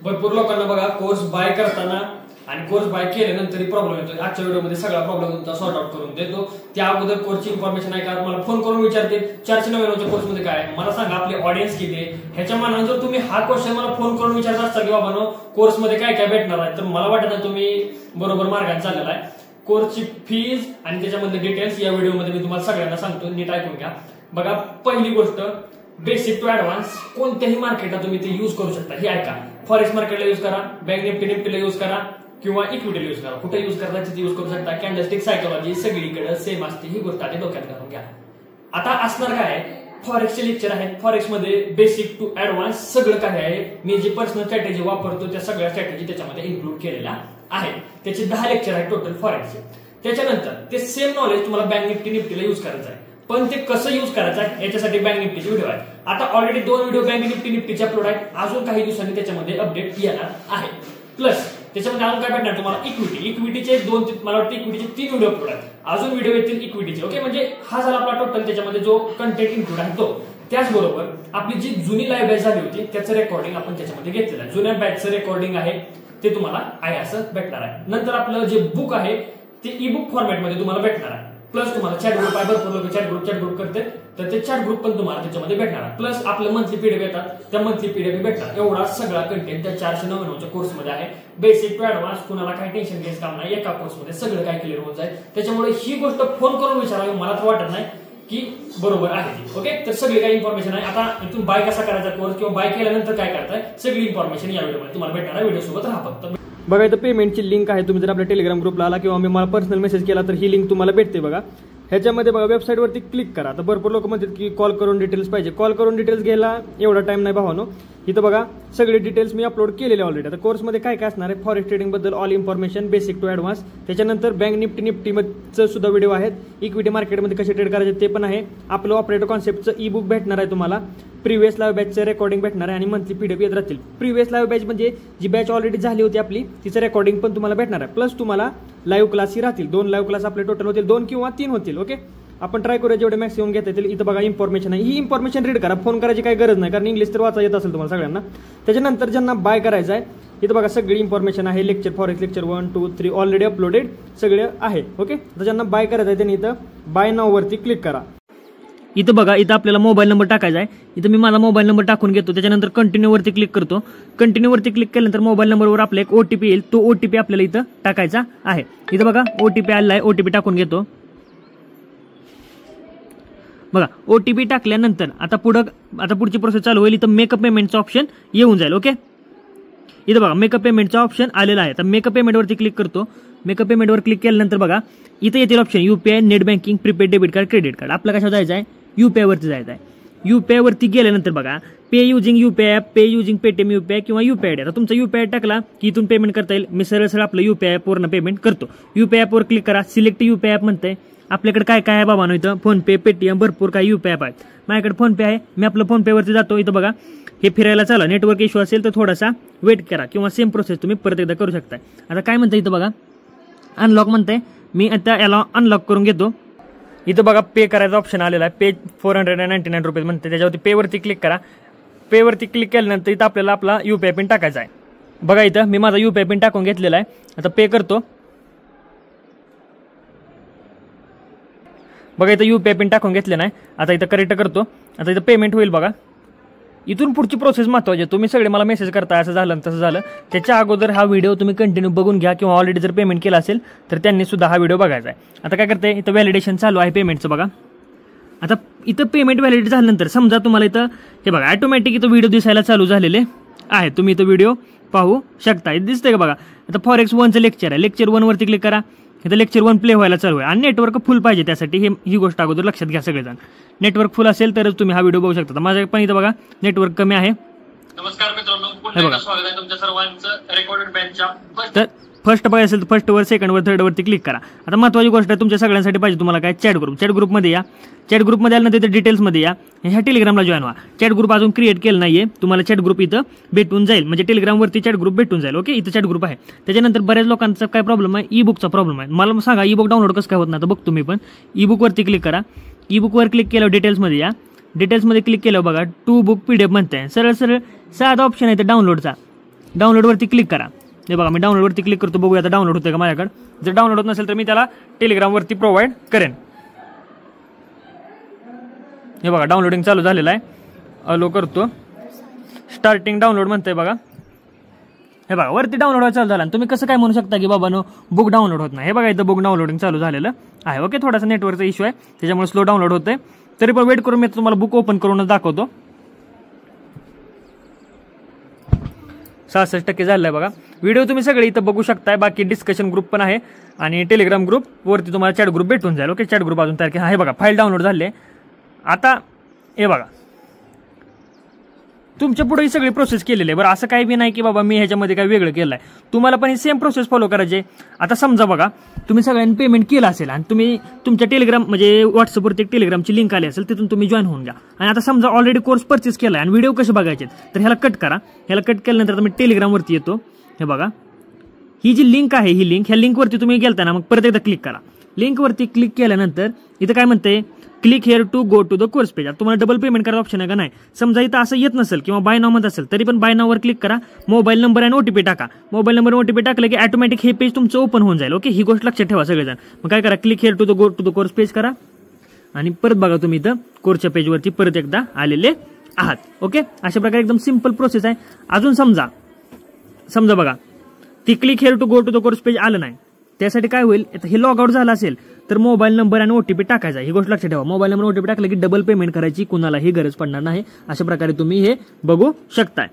भरपूर लोकांना बघा कोर्स बाय करताना आणि कोर्स बाय केल्यानंतर प्रॉब्लेम येतो। आजच्या व्हिडिओमध्ये सगळा प्रॉब्लेम तुमचा सॉर्ट आउट करून देतो। त्या अगोदर कोर्सची इन्फॉर्मेशन आहे का मला फोन करून विचारते 499 कोर्समध्ये काय आहे मला सांगा, आपली ऑडियन्स किती आहे। ह्याच्या मानाने जर तुम्ही हा क्वेश्चन मला फोन करून विचारत असता की बाबांनो कोर्समध्ये काय काय भेटणार आहे, तर मला वाटत नाही तुम्ही बरोबर मार्गाने चाललेला आहे। कोर्सची फीज आणि त्याच्यामधले डिटेल्स या व्हिडिओमध्ये मी तुम्हाला सगळ्यांना सांगतो, नीट ऐकून घ्या। बघा, पहिली गोष्ट बेसिक टू ऍडव्हान्स कोणत्याही मार्केटला तुम्ही ते यूज करू शकता। हे ऐका, फॉरेक्स मार्केटला यूज करा, बँक निफ्टीला यूज करा किंवा इक्विटीला यूज करा, कुठे यूज करता तिथे यूज करू शकता। कॅन्डलस्टिक सायकोलॉजी सगळीकडे सेम असते, ही गोष्ट आधी डोक्यात घालून घ्या। आता असणार काय, फॉरेक्सचे लेक्चर आहेत। फॉरेक्स मध्ये बेसिक टू ऍडव्हान्स सगळं काय आहे, मी जी पर्सनल स्ट्रॅटेजी वापरतो त्या सगळ्या स्ट्रॅटेजी त्याच्यामध्ये इन्क्लूड केलेल्या आहेत। त्याचे 10 लेक्चर आहेत टोटल फॉरेक्सचे। त्याच्यानंतर ते सेम नॉलेज तुम्हाला बँक निफ्टीला यूज करायचं आहे, पण ते कसं यूज करायचं आहे याच्यासाठी बँक निफ्टीचे व्हिडिओ आहेत। आता ऑलरेडी 2 व्हिडिओ बँक निफ्टीचे अपलोड आहेत, अजून काही दिवसांनी त्याच्यामध्ये अपडेट येणार आहे। प्लस त्याच्यामध्ये अजून काय भेटणार तुम्हाला, इक्विटीचे 2 मला वाटतं इक्विटीचे 3 व्हिडिओ अपलोड आहेत, अजून व्हिडिओ येतील इक्विटीचे। ओके, म्हणजे हा झाला आपला टोटल त्याच्यामध्ये जो कंटेंट इन्क्लूड आहे तो। त्याचबरोबर आपली जी जुनी लाईव्ह बॅच झाली होती त्याचं रेकॉर्डिंग आपण त्याच्यामध्ये घेतलेलं आहे। जुन्या बॅचचं रेकॉर्डिंग आहे ते तुम्हाला आहे असं भेटणार आहे। नंतर आपलं जे बुक आहे ते ई बुक फॉर्मॅटमध्ये तुम्हाला भेटणार आहे। प्लस तुम्हाला चॅट ग्रुप आहे, भरपूर लोक चॅट ग्रुप करते, तर ते चॅट ग्रुप पण तुम्हाला त्याच्यामध्ये भेटणार आहे। प्लस आपलं मंथली पीडीएफ येतात, त्या मंथली पीडीएफ भेटणार। एवढा सगळा कंटेंट त्या 499 कोर्समध्ये आहे। बेसिक टू ऍडव्हान्स, कुणाला काही टेन्शन घ्यायचं काम नाही, एका कोर्समध्ये सगळं काही क्लिअर होत जाईल। त्याच्यामुळे ही गोष्ट फोन करून विचारावी मला तर वाटत नाही की बरोबर आहे ती। ओके, तर सगळी काही इन्फॉर्मेशन आहे। आता इथून बाय कसा करायचा कोर्स किंवा बाय केल्यानंतर काय करताय सगळी इन्फॉर्मेशन या व्हिडिओमध्ये तुम्हाला भेटणार आहे। व्हिडिओ सोबत राहा फक्त। बघा, इथं पेमेंटची लिंक आहे, तुम्ही जर आपल्या टेलिग्राम ग्रुपला आला किंवा मला पर्सनल मेसेज केला तर ही लिंक तुम्हाला भेटते। बघा, ह्याच्यामध्ये बघा वेबसाईटवरती क्लिक करा। तर भरपूर लोक म्हणतात की कॉल करून डिटेल्स पाहिजे, कॉल करून डिटेल्स घ्यायला एवढा टाइम नाही भावानो। इथं बघा सगळे डिटेल्स मी अपलोड केलेले ऑलरेडी। आता कोर्समध्ये काय काय असणार आहे, फॉरेक्स ट्रेडिंग बद्दल all information basic to advance, त्याच्यानंतर बँक निफ्टीमध्ये सुद्धा व्हिडिओ आहेत, इक्विटी मार्केटमध्ये कसे ट्रेड करायचे ते पण आहे, आपलं ऑपरेटर कॉन्सेप्टचं ई बुक भेटणार आहे तुम्हाला, प्रिव्हियस लाईव्ह बॅचचं रेकॉर्डिंग भेटणार आहे आणि मंथली पीडीएफ येत राहतील। प्रिव्हियस लाईव्ह बॅच म्हणजे जी बॅच ऑलरेडी झाली होती आपली तिचं रेकॉर्डिंग पण तुम्हाला भेटणार आहे। प्लस तुम्हाला लाईव्ह क्लासही राहतील, 2 लाईव्ह क्लास आपले टोटल होतील, 2 किंवा 3 होतील। ओके, आपण ट्राय करूया जेवढे मॅक्सिमम घेता येतील। इथं बघा इन्फॉर्मेशन आहे, ही इन्फॉर्मेशन रीड करा, फोन करायची काही गरज नाही कारण इंग्लिश तर वाचा येत असेल तुम्हाला सगळ्यांना। त्याच्यानंतर ज्यांना बाय करायचं आहे इथं बघा सगळी इन्फॉर्मेशन आहे, lecture forex lecture 1, 2, 3 already uploaded सगळे आहे। ओके, तर ज्यांना बाय करायचं आहे त्यांनी इथं बाय नाव वरती क्लिक करा। इथं बघा, इथं आपल्याला मोबाईल नंबर टाकायचा आहे, इथं मी माझा मोबाईल नंबर टाकून घेतो, त्याच्यानंतर कंटिन्यू वरती क्लिक करतो। कंटिन्यू वरती क्लिक केल्यानंतर मोबाईल नंबरवर आपला एक ओटीपी येईल, तो ओटीपी आपल्याला इथं टाकायचा आहे। इथं बघा ओटीपी आलेला आहे, ओटीपी टाकून घेतो। बघा, ओटीपी टाकल्यानंतर आता पुढची प्रोसेस चालू होईल। इथं मेकअप पेमेंटचं ऑप्शन येऊन जाईल। ओके, इथं बघा मेकअप पेमेंटचं ऑप्शन आलेला आहे, तर मेकअप पेमेंटवरती क्लिक करतो। मेकअप पेमेंटवर क्लिक केल्यानंतर बघा इथं येतील option UPI, net banking, prepaid debit card, credit card. आपलं कशावर जायचं आहे, यूपीआय वरती जायचं आहे। यूपीआय वरती गेल्यानंतर बघा पे युजिंग यूपीआय ॲप, पे युजिंग पेटीएम यूपीआय किंवा यूपीआय आता तुमचा यूपीआय टाकला की इथून पेमेंट करता येईल। मी सरळ आपलं यूपीआय ॲपवरनं पेमेंट करतो। यूपीआय ॲपवर क्लिक करा, सिलेक्ट यूपीआय ॲप म्हणतंय। आपल्याकडे काय काय आहे बाबा, इथं फोन पे, पेटीएम, भरपूर काही यूपीआय ॲप आहेत। माझ्याकडे फोन पे आहे, मी आपलं फोन पे वरती जातो। इथं बघा हे फिरायला चाला, नेटवर्क इश्यू असेल तर थोडासा वेट करा किंवा सेम प्रोसेस तुम्ही परत एकदा करू शकता। आता काय म्हणताय इथं बघा अनलॉक म्हणताय, मी आता याला अनलॉक करून घेतो। इथं बघा पे करायचा ऑप्शन आलेला आहे, पे 499 रुपीज म्हणते, त्याच्यावरती पे वरती क्लिक करा। पे वरती क्लिक केल्यानंतर इथं आपल्याला आपला यूपीआय पिन टाकायचा आहे। बघा इथं मी माझा यूपीआय पिन टाकून घेतलेला आहे, आता पे करतो। बघा इथं यूपीआय पिन टाकून घेतलेला आहे, आता इथं करेक्ट करतो। आता इथं पेमेंट होईल। बघा इथून पुढची प्रोसेस महत्त्वाची आहे, तुम्ही सगळे मला मेसेज करता असं झालं तसं झालं, त्याच्या अगोदर हा व्हिडिओ तुम्ही कंटिन्यू बघून घ्या किंवा ऑलरेडी जर पेमेंट केला असेल तर त्यांनी सुद्धा हा व्हिडिओ बघायचा आहे। आता काय करते, इथं व्हॅलिडेशन चालू आहे पेमेंटचं। बघा आता इथं पेमेंट व्हॅलिडेट झाल्यानंतर समजा तुम्हाला इथं हे बघा ऑटोमॅटिक इथं व्हिडिओ दिसायला चालू झालेले आहे, तुम्ही इथं व्हिडिओ पाहू शकता। दिसतंय का बघा, आता फॉरेक्स 1चं लेक्चर आहे, लेक्चर 1 वरती क्लिक करा। इथं लेक्चर 1 प्ले व्हायला चालू आहे आणि नेटवर्क फुल पाहिजे, त्यासाठी ही गोष्ट अगोदर लक्षात घ्या सगळेजण। नेटवर्क फुल असेल तरच तुम्ही हा व्हिडिओ बघू शकता। माझ्या पण इथं बघा नेटवर्क कमी आहे। नमस्कार मित्रांनो, पुन्हा एकदा स्वागत आहे तुमच्या सर्वांचं रेकॉर्डेड बॅचच्या। फर्स्ट बघायचं असेल तर फर्स्ट वर, सेकंड वर, थर्ड वरती क्लिक करा। आता महत्त्वाची गोष्ट आहे तुमच्या सगळ्यांसाठी पाहिजे तुम्हाला काय, चॅट ग्रुप। चॅट ग्रुपमध्ये या, चॅट ग्रुपमध्ये आल्यानंतर इथे डिटेल्समध्ये या, ह्या टेलिग्रामला जॉईन व्हा। चॅट ग्रुप अजून क्रिएट केलं नाहीये, तुम्हाला चॅट ग्रुप इथं भेटून जाईल, म्हणजे टेलिग्रामवरती चॅट ग्रुप भेटून जाईल। ओके, इथं चॅट ग्रुप आहे। त्याच्यानंतर बऱ्याच लोकांचा काय प्रॉब्लेम आहे, ई बुकचा प्रॉब्लेम आहे। मला सांगा ई बुक डाउनलोड कसं काय होत नाही, तर बघतो मी पण। ई बुक वरती क्लिक करा, ई बुकवर क्लिक केल्यावर डिटेल्समध्ये या, डिटेल्समध्ये क्लिक केल्यावर बघा टू बुक पीडीएफ म्हणते, सरळ साधा ऑप्शन आहे डाउनलोडचा। डाउनलोडवरती क्लिक करा. हे बघा मी डाउनलोडवरती क्लिक करतो, बघूया आता डाउनलोड होतंय का माझ्याकडे. जर डाउनलोड होत नसेल तर मी त्याला टेलिग्रामवरती प्रोव्हाइड करेन. हे बघा डाउनलोडिंग चालू झालेलं आहे. अलो करतो. स्टार्टिंग डाउनलोड म्हणतंय बघा. हे बघा वरती डाउनलोड चालू झाला. तुम्ही कसं काय म्हणू शकता की बाबा बुक डाउनलोड होत नाही. हे बघा इथं बुक डाउनलोडिंग चालू झालेलं आहे. ओके, थोडासा नेटवर्कचा इश्यू आहे त्याच्यामुळे स्लो डाउनलोड होतंय. तरी पण वेट करून मी तुम्हाला बुक ओपन करूनच दाखवतो. 66% झालेलं आहे बघा. व्हिडिओ तुम्ही सगळे इथं बघू शकताय. बाकी डिस्कशन ग्रुप पण आहे आणि टेलिग्राम ग्रुप वरती तुम्हाला चॅट ग्रुप भेटून जाईल. ओके, चॅट ग्रुप अजून तयार केला. हे बघा फाईल डाउनलोड झाले. आता हे बघा तुमच्या पुढे ही सगळी प्रोसेस केलेली आहे. बरं असं काही बी नाही की बाबा मी ह्याच्यामध्ये काही वेगळं केलं आहे. तुम्हाला पण ही सेम प्रोसेस फॉलो करायची. आता समजा बघा तुम्ही सगळ्यांनी पेमेंट केलं असेल आणि तुम्ही तुमच्या टेलिग्राम म्हणजे व्हॉट्सअपवरती एक टेलिग्रामची लिंक आली असेल, तिथून तुम्ही जॉईन होऊन घ्या. आणि आता समजा ऑलरेडी कोर्स परचेस केला आणि व्हिडिओ कसे बघायचे तर ह्याला कट करा. ह्याला कट केल्यानंतर तुम्ही टेलिग्रामवरती येतो. हे बघा ही जी लिंक आहे ही लिंक, ह्या लिंकवरती तुम्ही गेलता ना, मग परत एकदा क्लिक करा. लिंकवरती क्लिक केल्यानंतर इथं काय म्हणते click here to go to the course page. तुम्हाला डबल पेमेंट करायचं ऑप्शन आहे का नाही. समजा इथं असं येत नसेल किंवा बाय नाव म्हणत असेल तरी पण बाय नाववर क्लिक करा. मोबाईल नंबर आणि ओटीपी टाका. मोबाईल नंबर ओटीपी टाकलं की ऑटोमॅटिक हे पेज तुमचं ओपन होऊन जाईल. ओके, ही गोष्ट लक्षात ठेवा सगळेजण. मग काय करा click here to the go to the course page करा आणि परत बघा तुम्ही इथं कोर्सच्या पेजवरती परत एकदा आलेले आहात. ओके, अशा प्रकारे एकदम सिंपल प्रोसेस आहे. अजून समजा बघा ती click here to go to the course page आलं नाही. त्यासाठी काय होईल, हे लॉग आउट झालं असेल तर मोबाईल नंबर आणि ओटीपी टाकायचा. ही गोष्ट लक्षात ठेवा. मोबाईल नंबर ओटीपी टाकलं की डबल पेमेंट करायची कुणालाही गरज पडणार नाही. अशा प्रकारे तुम्ही हे बघू शकताय.